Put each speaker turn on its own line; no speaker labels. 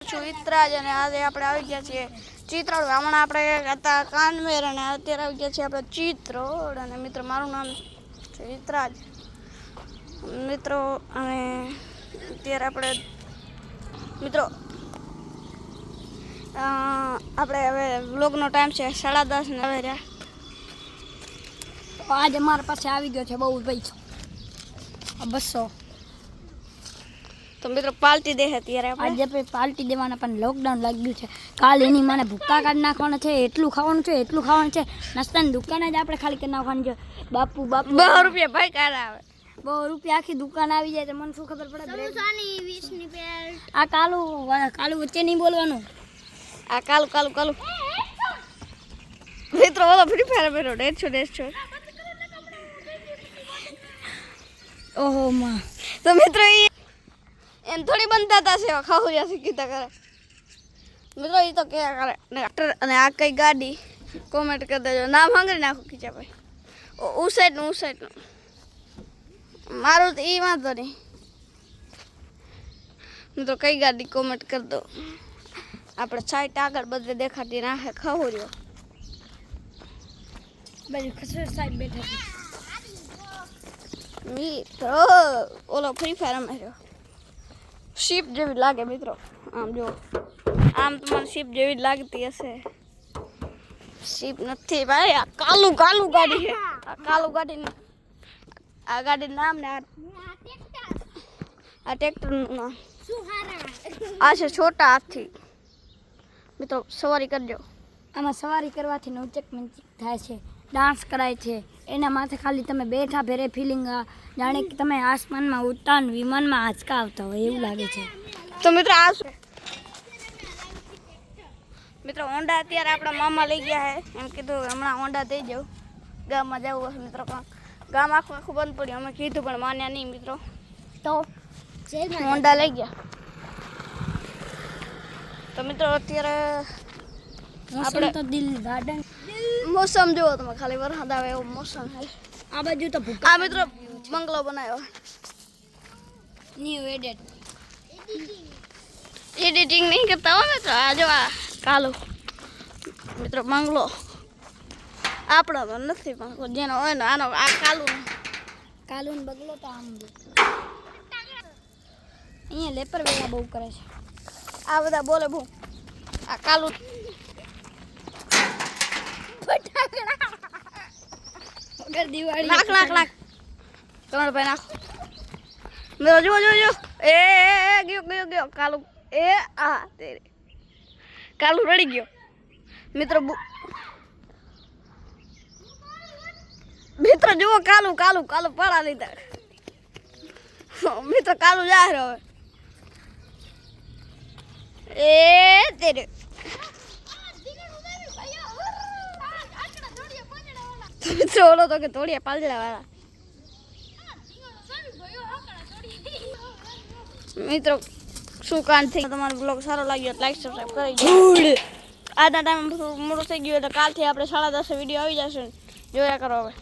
છું ઇતરાજ અને આજે આપણે આવી ગયા છીએ ચિત્રોડ. હમણાં આપણે હતા કાનમેર અને અત્યારે આવી ગયા છીએ આપણે ચિત્રોડ. અને મિત્રો મારું નામ છે ઇતરાજ મિત્રો. અને અત્યારે આપણે મિત્રો આપણે હવે વ્લોગનો ટાઈમ છે 10:30 ને હવે રહ્યા.
આજે મારા પાસે આવી ગયો છે બહુ પૈસો 200.
તો મિત્રો પાર્ટી દે અત્યારે
આજે આપણે પાર્ટી દેવાના, પણ લોકડાઉન લાગ્યું છે. કાલ એની મને ભૂક્કા કાઢી નાખવાના છે. એટલું ખાવાનું છે. નાસ્તાની દુકાન જ આપણે ખાલી કરી નાખવાની છે. બાપુ
2 રૂપિયા ભાઈ કાઢ આવે.
2 રૂપિયા આખી દુકાન આવી જાય તો મને શું ખબર પડે. આ કાલું વચ્ચે નહીં બોલવાનું.
આ કાલું મિત્રો બોલો ફ્રી ફાયર મેરો 150.
ઓહો માં.
તો મિત્રો એમ થોડી બનતા હતા સેવા ખાવું શીખતા કરે મિત્રો. એ તો કે કરે ટ્રેક્ટર અને આ કઈ ગાડી કોમેન્ટ કરી દેજો. નામ સાંગળી નાખો ખીચા ભાઈ. ઉ સાઈડનું મારું તો એ વાંધો નહીં મિત્રો. કઈ ગાડી કોમેન્ટ કરી દો. આપણે સાઈડ આગળ બધે દેખાતી નાખે ખાવું રહ્યો.
બાજુ ખસર સાહેબ બેઠા છે
મિત્રો. ઓલો ફ્રી ફાયર અમાર્યો શીપ જેવી લાગે મિત્રો. આમ જો આમ તો મને શીપ જેવી જ લાગતી હશે. શીપ નથી ભાઈ. આ કાલું ગાડી છે. આ કાલું ગાડી આ ગાડીનું નામ ને આ ટ્રેક્ટરનું નામ આ છે છોટા હાથી. મિત્રો સવારી કરજો.
આમાં સવારી કરવાથી નવચક મંચક થાય છે, ડાન્સ કરાય છે. એના માથે ખાલી તમે બેઠા ફેરે ફિલિંગ જાણે કે તમે આસમાનમાં ઉડતા ને વિમાનમાં આંચકા આવતા હોય એવું લાગે છે.
તો મિત્રો આ મિત્રો હોન્ડા અત્યારે આપણા મામા લઈ ગયા છે. એમ કીધું હમણાં હોન્ડા દઈ જાઉં. ગામમાં જવું હશે મિત્રો. ગામ આખું બંધ પડ્યું. અમે કીધું પણ માન્યા નહીં મિત્રો.
તો
હોન્ડા લઈ ગયા. તો મિત્રો અત્યારે
આપણે તો દિલ ગાર્ડન
મોસમ જુઓ તમે. ખાલી વરસાદ આવે એવો મોસમ છે.
આ બાજુ તો
આ મિત્રો બંગલો બનાવ્યો.
ન્યુ
એડિટિંગ નહીં કરતા હો મિત્રો. આ જો આ કાલું મિત્રો બંગલો આપણો તો નથી બંગલો. જેનો હોય ને આનો આ
કાલુન બગલો તો આમ અહીંયા લેપર વેલા બહુ કરે છે.
આ બધા બોલે બહુ. આ કાલું
વગર દિવાળી
નાખ તમારે ભાઈ નાખો મિત્રો. જો એ ગયો કાલું. એ આ તેરે કાલું રડી ગયો મિત્રો. મિત્રો જુઓ કાલું પાડા લીધા મિત્રો. કાલું જાહેર હવે એ તેરે મિત્રો. ઓલો તો કે તોડિયા પાલડા વાળા મિત્રો. શું કાન થઈ તમારો બ્લોગ સારો લાગ્યો તો લાઈક સબસ્ક્રાઇબ કરી દો. આજના ટાઈમ મોડું થઈ ગયું એટલે કાલથી આપણે 10:30 વિડીયો આવી જશે. જોયા કરો હવે.